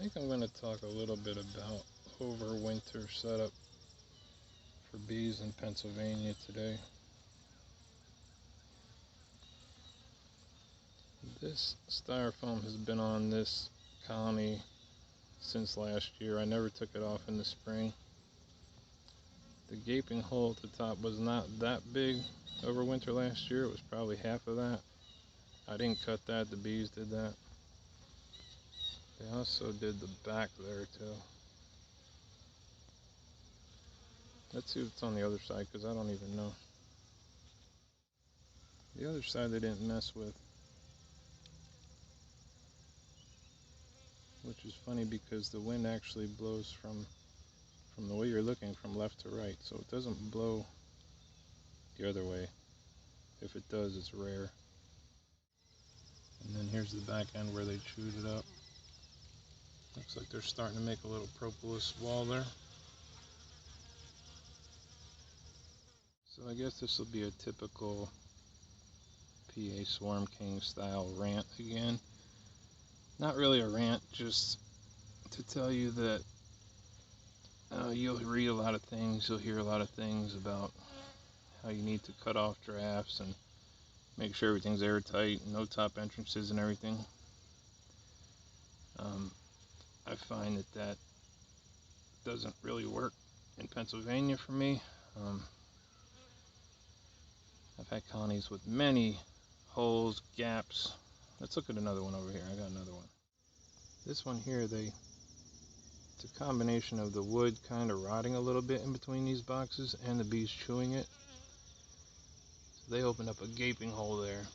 think I'm going to talk a little bit about overwinter setup for bees in Pennsylvania today. This styrofoam has been on this colony since last year. I never took it off in the spring. The gaping hole at the top was not that big over winter last year. It was probably half of that. I didn't cut that, the bees did that. They also did the back there too. Let's see what's on the other side, because I don't even know. The other side they didn't mess with. Which is funny because the wind actually blows from the way you're looking from left to right. So it doesn't blow the other way. If it does, it's rare. And then here's the back end where they chewed it up. Looks like they're starting to make a little propolis wall there. So I guess this will be a typical PA Swarm King style rant again. Not really a rant, just to tell you that you'll read a lot of things, you'll hear a lot of things about how you need to cut off drafts and make sure everything's airtight, no top entrances and everything. I find that doesn't really work in Pennsylvania for me. I've had colonies with many holes, gaps. Let's look at another one over here. I got another one. This one here, it's a combination of the wood kind of rotting a little bit in between these boxes and the bees chewing it. So they opened up a gaping hole there.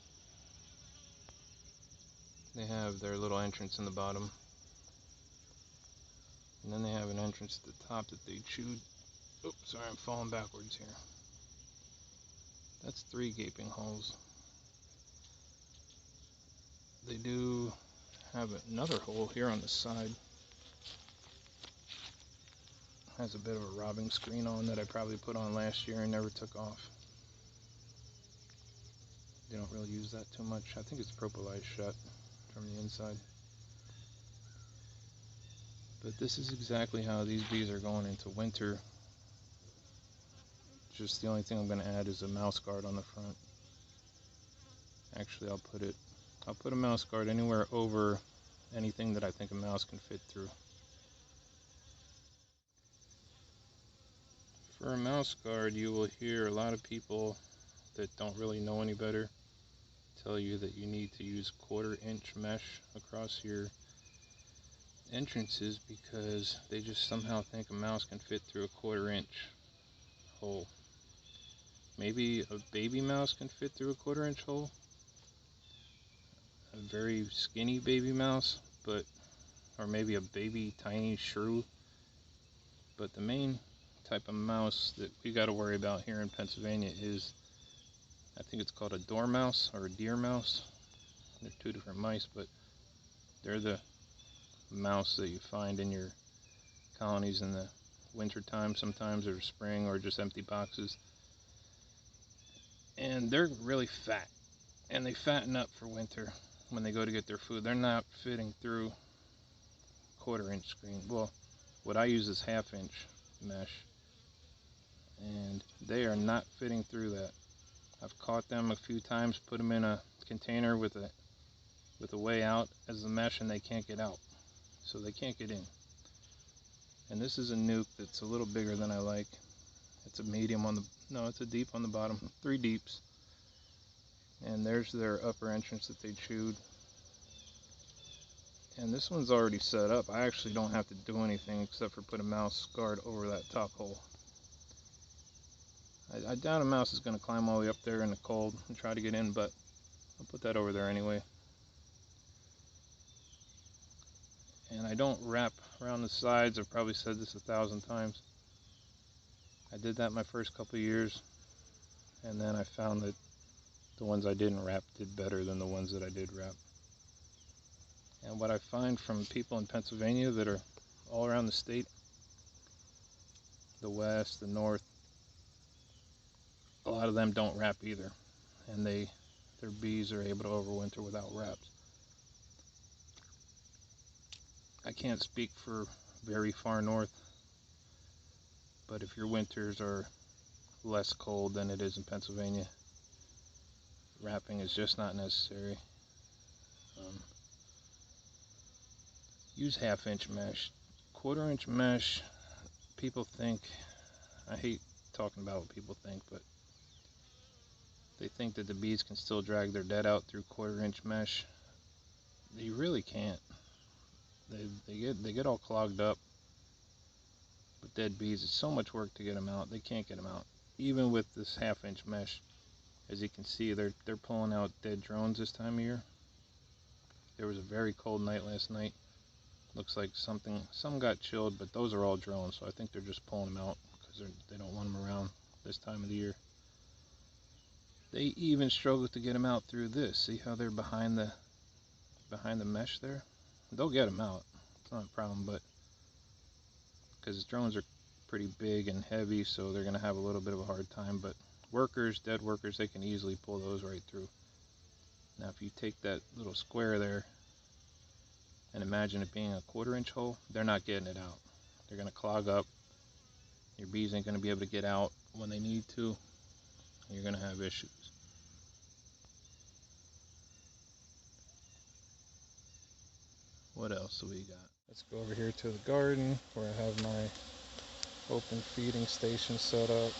They have their little entrance in the bottom. And then they have an entrance at the top that they chewed. Oops, sorry, I'm falling backwards here. That's 3 gaping holes. They do have another hole here on the side. Has a bit of a robbing screen on that I probably put on last year and never took off. They don't really use that too much. I think it's propolized shut from the inside. But this is exactly how these bees are going into winter. Just the only thing I'm going to add is a mouse guard on the front. Actually, I'll put a mouse guard anywhere over anything that I think a mouse can fit through. For a mouse guard, you will hear a lot of people that don't really know any better tell you that you need to use 1/4 inch mesh across your entrances because they just somehow think a mouse can fit through a 1/4 inch hole. Maybe a baby mouse can fit through a 1/4 inch hole. A very skinny baby mouse, or maybe a baby tiny shrew. But the main type of mouse that we got to worry about here in Pennsylvania is, I think it's called a dormouse or a deer mouse. They're 2 different mice, but they're the mouse that you find in your colonies in the winter time sometimes, or spring, or just empty boxes. And they're really fat, and they fatten up for winter when they go to get their food. They're not fitting through 1/4 inch screen. Well, what I use is 1/2 inch mesh, and they are not fitting through that. I've caught them a few times, put them in a container with a way out as the mesh, and they can't get out, so they can't get in. And this is a nuke that's a little bigger than I like. It's a medium on the, no, it's a deep on the bottom, 3 deeps. And there's their upper entrance that they chewed. And this one's already set up. I actually don't have to do anything except for put a mouse guard over that top hole. I doubt a mouse is going to climb all the way up there in the cold and try to get in, but I'll put that over there anyway. And I don't wrap around the sides. I've probably said this 1,000 times. I did that my first couple of years, and then I found that the ones I didn't wrap did better than the ones that I did wrap. And what I find from people in Pennsylvania that are all around the state, the west, the north, a lot of them don't wrap either, and their bees are able to overwinter without wraps. I can't speak for very far north, but if your winters are less cold than it is in Pennsylvania, wrapping is just not necessary. Use 1/2 inch mesh. 1/4 inch mesh, people think, I hate talking about what people think, but they think that the bees can still drag their dead out through 1/4 inch mesh. They really can't. They get all clogged up with dead bees. It's so much work to get them out. They can't get them out. Even with this 1/2 inch mesh, as you can see, they're pulling out dead drones this time of year. There was a very cold night last night. Looks like some got chilled, but those are all drones, so I think they're just pulling them out because they don't want them around this time of the year. They even struggle to get them out through this. See how they're behind the mesh there? They'll get them out. It's not a problem, but because drones are pretty big and heavy, so they're going to have a little bit of a hard time. But workers, dead workers, they can easily pull those right through. Now, if you take that little square there and imagine it being a 1/4 inch hole, they're not getting it out. They're going to clog up. Your bees ain't going to be able to get out when they need to. You're going to have issues. What else do we got? Let's go over here to the garden where I have my open feeding station set up.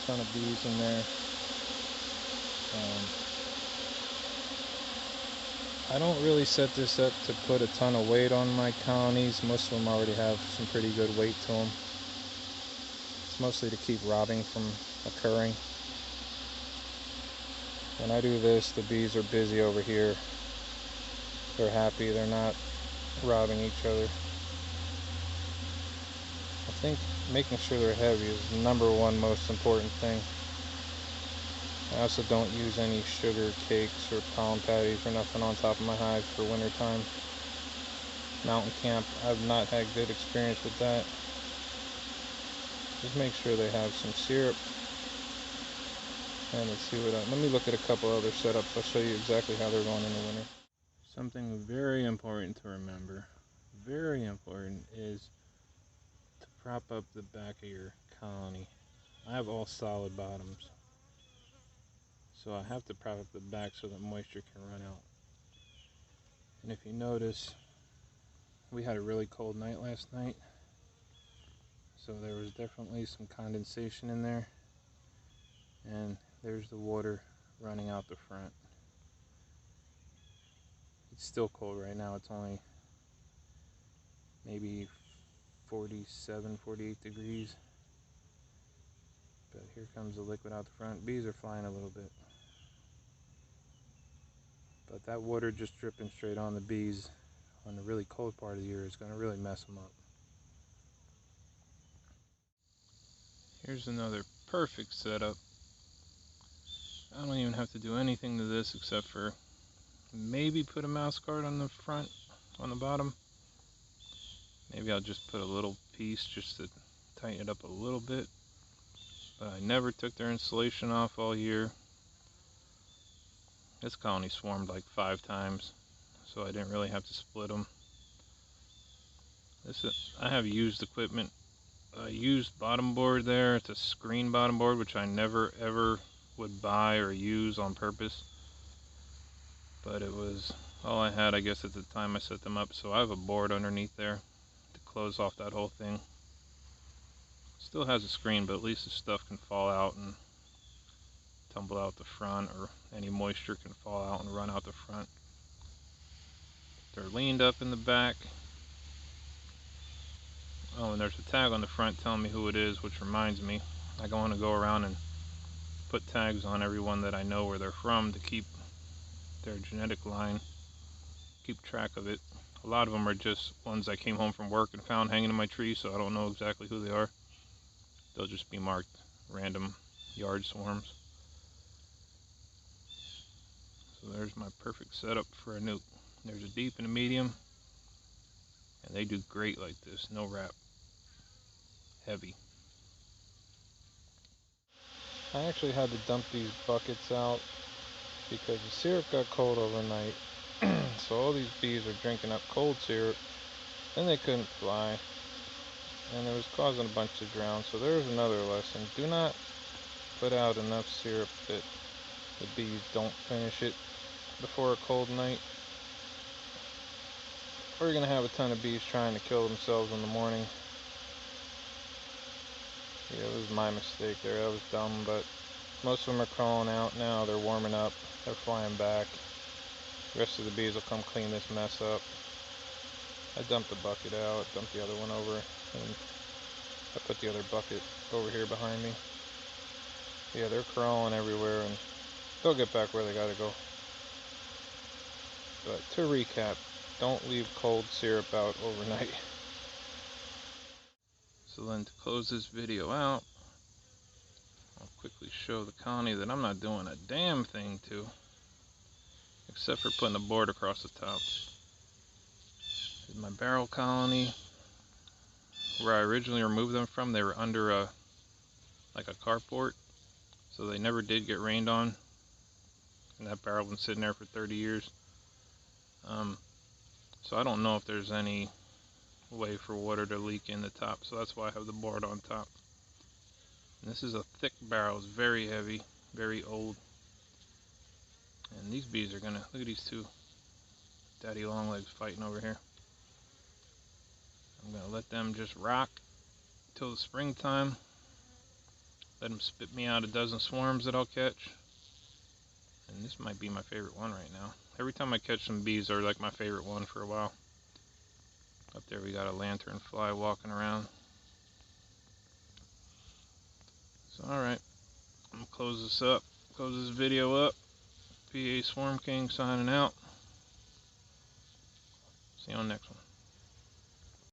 Ton of bees in there. I don't really set this up to put a ton of weight on my colonies. Most of them already have some pretty good weight to them. It's mostly to keep robbing from occurring. When I do this, the bees are busy over here. They're happy, they're not robbing each other. I think making sure they're heavy is the #1 most important thing. I also don't use any sugar cakes or pollen patties or nothing on top of my hive for winter time. Mountain camp, I've not had good experience with that. Just make sure they have some syrup. And let's see let me look at a couple other setups. I'll show you exactly how they're going in the winter. Something very important to remember, very important, is to prop up the back of your colony. I have all solid bottoms, so I have to prop up the back so that moisture can run out. And if you notice, we had a really cold night last night, so there was definitely some condensation in there, and there's the water running out the front. It's still cold right now. It's only maybe 47, 48 degrees. But here comes the liquid out the front. Bees are flying a little bit. But that water just dripping straight on the bees on the really cold part of the year is going to really mess them up. Here's another perfect setup. I don't even have to do anything to this except for maybe put a mouse guard on the front, on the bottom. Maybe I'll just put a little piece just to tighten it up a little bit. But I never took their insulation off all year. This colony swarmed like 5 times, so I didn't really have to split them. I have used equipment. I used bottom board there. It's a screen bottom board, which I never ever would buy or use on purpose. But it was all I had, I guess, at the time I set them up. So I have a board underneath there to close off that whole thing. Still has a screen, but at least the stuff can fall out and tumble out the front, or any moisture can fall out and run out the front. They're leaned up in the back. Oh, and there's a tag on the front telling me who it is, which reminds me, I want to go around and put tags on everyone that I know where they're from to keep their genetic line, keep track of it. A lot of them are just ones I came home from work and found hanging in my tree, so I don't know exactly who they are. They'll just be marked random yard swarms. So there's my perfect setup for a nuke. There's a deep and a medium, and they do great like this, no wrap, heavy. I actually had to dump these buckets out because the syrup got cold overnight. So all these bees are drinking up cold syrup, and they couldn't fly, and it was causing a bunch to drown. So there's another lesson. Do not put out enough syrup that the bees don't finish it before a cold night, or you're going to have a ton of bees trying to kill themselves in the morning. Yeah, it was my mistake there. That was dumb, but most of them are crawling out now. They're warming up. They're flying back. The rest of the bees will come clean this mess up. I dumped the bucket out, dumped the other one over, and I put the other bucket over here behind me. Yeah, they're crawling everywhere, and they'll get back where they gotta go. But to recap, don't leave cold syrup out overnight. So then to close this video out, I'll quickly show the colony that I'm not doing a damn thing to, except for putting a board across the top. This is my barrel colony. Where I originally removed them from, they were under like a carport, so they never did get rained on. And that barrel's been sitting there for 30 years. So I don't know if there's any way for water to leak in the top, so that's why I have the board on top. And this is a thick barrel, it's very heavy, very old. And these bees are gonna, look at these two daddy long legs fighting over here. I'm gonna let them just rock till the springtime. Let them spit me out a dozen swarms that I'll catch. And this might be my favorite one right now. Every time I catch some bees, they're like my favorite one for a while. Up there we got a lanternfly walking around. So alright, I'm gonna close this up, close this video up. PA Swarm King signing out. See you on the next one.